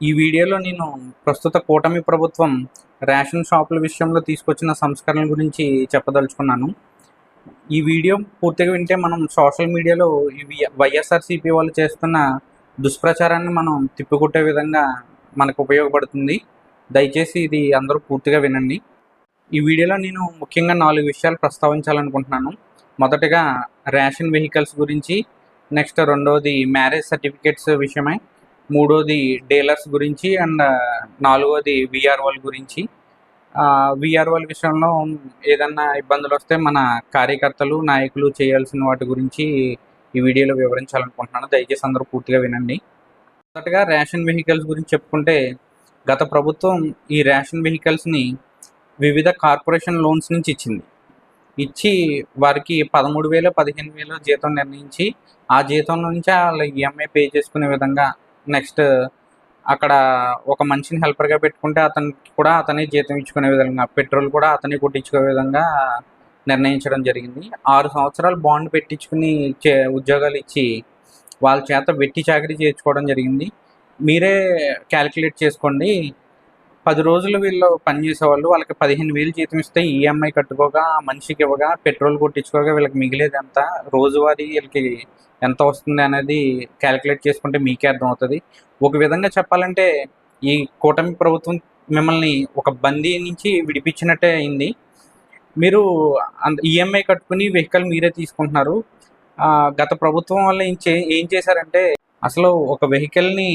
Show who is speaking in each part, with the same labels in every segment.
Speaker 1: ఈ వీడియోలో నేను ప్రస్తుత కూటమి ప్రభుత్వం రేషన్ షాపుల విషయంలో తీసుకొచ్చిన సంస్కరణల గురించి చెప్పదలుచుకున్నాను. ఈ వీడియో పూర్తిగా వింటే మనం సోషల్ మీడియాలో ఇవి వైఎస్ఆర్సీపీ వాళ్ళు చేస్తున్న దుష్ప్రచారాన్ని మనం తిప్పికొట్టే విధంగా మనకు ఉపయోగపడుతుంది. దయచేసి ఇది అందరూ పూర్తిగా వినండి. ఈ వీడియోలో నేను ముఖ్యంగా 4 విషయాలు ప్రస్తావించాలనుకుంటున్నాను. మొదటగా రేషన్ వెహికల్స్ గురించి, నెక్స్ట్ రెండోది మ్యారేజ్ సర్టిఫికేట్స్ విషయమై, మూడోది డీలర్స్ గురించి అండ్ నాలుగోది విఆర్ఓల గురించి. విఆర్ఓల విషయంలో ఏదన్నా ఇబ్బందులు వస్తే మన కార్యకర్తలు, నాయకులు చేయాల్సిన వాటి గురించి ఈ వీడియోలో వివరించాలనుకుంటున్నాను. దయచేసి అందరూ పూర్తిగా వినండి. మొదటగా రేషన్ వెహికల్స్ గురించి చెప్పుకుంటే, గత ప్రభుత్వం ఈ రేషన్ వెహికల్స్ని వివిధ కార్పొరేషన్ లోన్స్ నుంచి ఇచ్చి వారికి 13,000 15,000 జీతం నిర్ణయించి ఆ జీతం నుంచి వాళ్ళ ఈఎంఐ పే చేసుకునే విధంగా, నెక్స్ట్ అక్కడ ఒక మనిషిని హెల్పర్గా పెట్టుకుంటే అతనికి కూడా అతనే జీతం ఇచ్చుకునే విధంగా, పెట్రోల్ కూడా అతనే కొట్టించుకునే విధంగా నిర్ణయించడం జరిగింది. 6 సంవత్సరాలు బాండ్ పెట్టించుకుని ఉద్యోగాలు ఇచ్చి వాళ్ళ చేత వెట్టి చాకరీ చేయించుకోవడం జరిగింది. మీరే క్యాలిక్యులేట్ చేసుకోండి. 10 రోజులు వీళ్ళు పనిచేసేవాళ్ళు, వాళ్ళకి 15,000 జీతం ఇస్తే ఈఎంఐ కట్టుకోగా, మనిషికి ఇవ్వగా, పెట్రోల్ కొట్టించుకోగా వీళ్ళకి మిగిలేది ఎంత, రోజువారీ వీళ్ళకి ఎంత వస్తుంది అనేది క్యాలిక్యులేట్ చేసుకుంటే మీకే అర్థమవుతుంది. ఒక విధంగా చెప్పాలంటే ఈ కూటమి ప్రభుత్వం మిమ్మల్ని ఒక బందీ నుంచి విడిపించినట్టే అయింది. మీరు ఈఎంఐ కట్టుకుని వెహికల్ మీరే తీసుకుంటున్నారు. గత ప్రభుత్వం వల్ల ఏం చేశారంటే, అసలు ఒక వెహికల్ని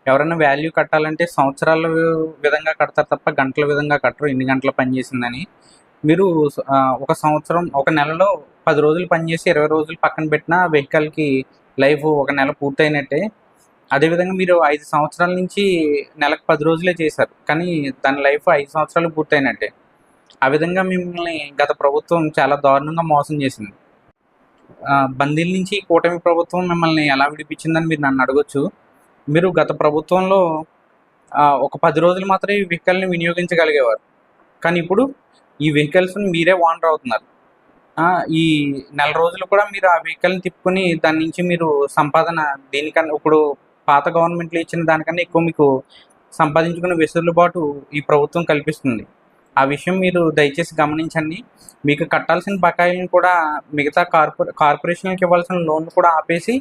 Speaker 1: ఎవరైనా వాల్యూ కట్టాలంటే సంవత్సరాల విధంగా కడతారు తప్ప గంటల విధంగా కట్టరు, ఎన్ని గంటలు పనిచేసిందని. మీరు ఒక సంవత్సరం, ఒక నెలలో 10 రోజులు పనిచేసి 20 రోజులు పక్కన పెట్టిన వెహికల్కి లైఫ్ ఒక నెల పూర్తయినట్టే. అదేవిధంగా మీరు 5 సంవత్సరాల నుంచి నెలకు 10 రోజులే చేశారు, కానీ దాని లైఫ్ 5 సంవత్సరాలు పూర్తయినట్టే. ఆ విధంగా మిమ్మల్ని గత ప్రభుత్వం చాలా దారుణంగా మోసం చేసింది. బందీల నుంచి కూటమి ప్రభుత్వం మిమ్మల్ని ఎలా విడిపించిందని మీరు నన్ను అడగొచ్చు. మీరు గత ప్రభుత్వంలో ఒక 10 రోజులు మాత్రమే ఈ వెహికల్ని వినియోగించగలిగేవారు, కానీ ఇప్పుడు ఈ వెహికల్స్ని మీరే ఓనర్ అవుతున్నారు. ఈ నెల రోజులు కూడా మీరు ఆ వెహికల్ని తిప్పుకొని దాని నుంచి మీరు సంపాదన దేనికన్నా, ఇప్పుడు పాత గవర్నమెంట్లు ఇచ్చిన దానికన్నా ఎక్కువ మీకు సంపాదించుకునే వెసులుబాటు ఈ ప్రభుత్వం కల్పిస్తుంది. ఆ విషయం మీరు దయచేసి గమనించండి. మీకు కట్టాల్సిన బకాయిలను కూడా మిగతా కార్పొరేషన్లకు ఇవ్వాల్సిన లోన్లు కూడా ఆపేసి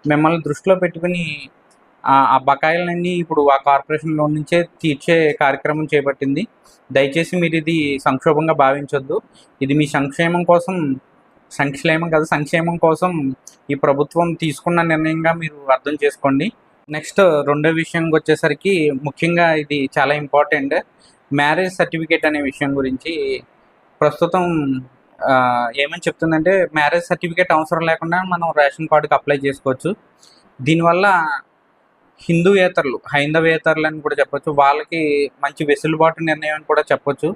Speaker 1: మిమ్మల్ని దృష్టిలో పెట్టుకుని ఆ బకాయిలన్నీ ఇప్పుడు ఆ కార్పొరేషన్ లోన్ నుంచే తీర్చే కార్యక్రమం చేపట్టింది. దయచేసి మీరు ఇది సంక్షోభంగా భావించొద్దు. ఇది మీ సంక్షేమం కోసం ఈ ప్రభుత్వం తీసుకున్న నిర్ణయంగా మీరు అర్థం చేసుకోండి. నెక్స్ట్ రెండో విషయంకి వచ్చేసరికి, ముఖ్యంగా ఇది చాలా ఇంపార్టెంట్, మ్యారేజ్ సర్టిఫికేట్ అనే విషయం గురించి. ప్రస్తుతం ఏమని చెప్తుందంటే, మ్యారేజ్ సర్టిఫికేట్ అవసరం లేకుండా మనం రేషన్ కార్డుకి అప్లై చేసుకోవచ్చు. దీనివల్ల హైందవేతరులు అని కూడా చెప్పొచ్చు, వాళ్ళకి మంచి వెసులుబాటు నిర్ణయం అని కూడా చెప్పొచ్చు.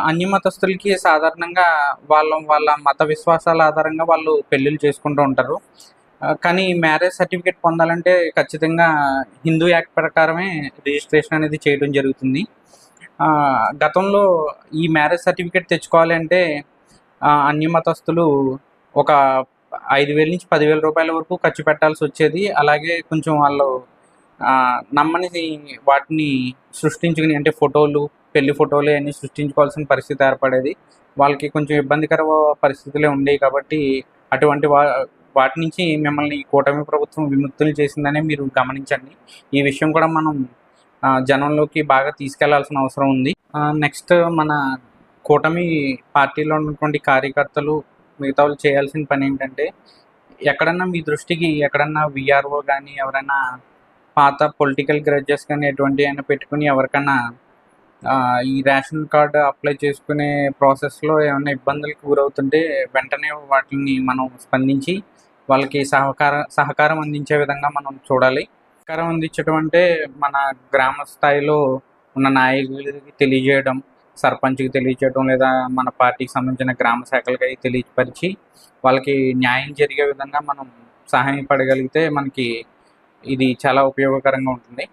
Speaker 1: అన్య మతస్థులకి సాధారణంగా వాళ్ళ మత విశ్వాసాల ఆధారంగా వాళ్ళు పెళ్ళిళ్ళు చేసుకుంటూ ఉంటారు. కానీ మ్యారేజ్ సర్టిఫికేట్ పొందాలంటే ఖచ్చితంగా హిందూ యాక్ట్ ప్రకారమే రిజిస్ట్రేషన్ అనేది చేయడం జరుగుతుంది. గతంలో ఈ మ్యారేజ్ సర్టిఫికేట్ తెచ్చుకోవాలి అంటే అన్య మతస్థులు ఒక 5,000 నుంచి 10,000 రూపాయల వరకు ఖర్చు పెట్టాల్సి వచ్చేది. అలాగే కొంచెం వాళ్ళు నమ్మని వాటిని సృష్టించుకుని, అంటే పెళ్లి ఫోటోలు అన్నీ సృష్టించుకోవాల్సిన పరిస్థితి ఏర్పడేది. వాళ్ళకి కొంచెం ఇబ్బందికర పరిస్థితులే ఉండేవి. కాబట్టి అటువంటి వాటి నుంచి మిమ్మల్ని ఈ కూటమి ప్రభుత్వం విముక్తులు చేసిందనే మీరు గమనించండి. ఈ విషయం కూడా మనం జనంలోకి బాగా తీసుకెళ్లాల్సిన అవసరం ఉంది. నెక్స్ట్ మన కూటమి పార్టీలో ఉన్నటువంటి కార్యకర్తలు, మిగతా వాళ్ళు చేయాల్సిన పని ఏంటంటే, ఎక్కడన్నా మీ దృష్టికి ఎక్కడన్నా విఆర్ఓ కానీ, ఎవరైనా పాత పొలిటికల్ గ్రడ్జెస్ కానీ ఎటువంటి అయినా పెట్టుకుని ఎవరికైనా ఈ రేషన్ కార్డు అప్లై చేసుకునే ప్రాసెస్లో ఏమైనా ఇబ్బందులకు గురవుతుంటే వెంటనే వాటిని మనం స్పందించి వాళ్ళకి సహకారం అందించే విధంగా మనం చూడాలి. సహకారం అందించడం అంటే మన గ్రామ స్థాయిలో ఉన్న నాయకులకి తెలియజేయడం, సర్పంచ్కి తెలియజేయడం, లేదా మన పార్టీకి సంబంధించిన గ్రామ శాఖలకి తెలియపరిచి వాళ్ళకి న్యాయం జరిగే విధంగా మనం సహాయపడగలిగితే మనకి ఇది చాలా ఉపయోగకరంగా ఉంటుంది.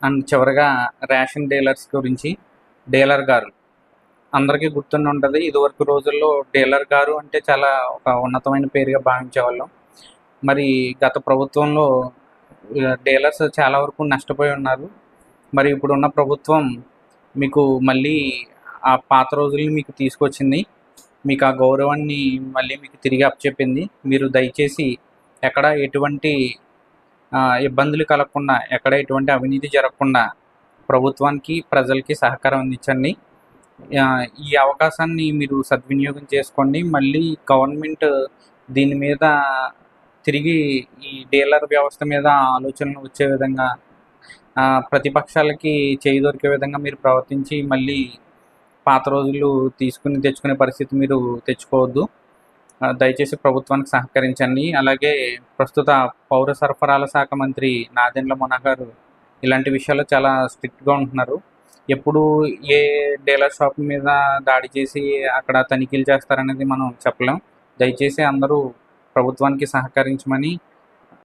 Speaker 1: అండ్ చివరగా రేషన్ డీలర్స్ గురించి, డీలర్ గారు అందరికీ గుర్తుండి ఉంటుంది. ఇదివరకు రోజుల్లో డీలర్ గారు అంటే చాలా ఒక ఉన్నతమైన పేరుగా భావించేవాళ్ళం. మరి గత ప్రభుత్వంలో డీలర్స్ చాలా వరకు నష్టపోయి ఉన్నారు. మరి ఇప్పుడున్న ప్రభుత్వం మీకు మళ్ళీ ఆ పాత రోజుల్ని మీకు తీసుకొచ్చింది. మీకు ఆ గౌరవాన్ని మళ్ళీ మీకు తిరిగి అప్పచెప్పింది. మీరు దయచేసి ఎక్కడ ఎటువంటి ఇబ్బందులు కలగకుండా, ఎక్కడ ఎటువంటి అవినీతి జరగకుండా ప్రభుత్వానికి, ప్రజలకి సహకారం అందించండి. ఈ అవకాశాన్ని మీరు సద్వినియోగం చేసుకోండి. మళ్ళీ గవర్నమెంట్ దీని మీద తిరిగి ఈ డీలర్ వ్యవస్థ మీద ఆలోచనలు వచ్చే విధంగా, ప్రతిపక్షాలకి చేయి దొరికే విధంగా మీరు ప్రవర్తించి మళ్ళీ పాత రోజులు తెచ్చుకునే పరిస్థితి మీరు తెచ్చుకోవద్దు. దయచేసి ప్రభుత్వానికి సహకరించండి. అలాగే ప్రస్తుత పౌర సరఫరాల శాఖ మంత్రి నాదెండ్ల మనోహర్ గారు ఇలాంటి విషయాల్లో చాలా స్ట్రిక్ట్గా ఉంటున్నారు. ఎప్పుడు ఏ డీలర్ షాప్ మీద దాడి చేసి అక్కడ తనిఖీలు చేస్తారనేది మనం చెప్పలేం. దయచేసి అందరూ ప్రభుత్వానికి సహకరించమని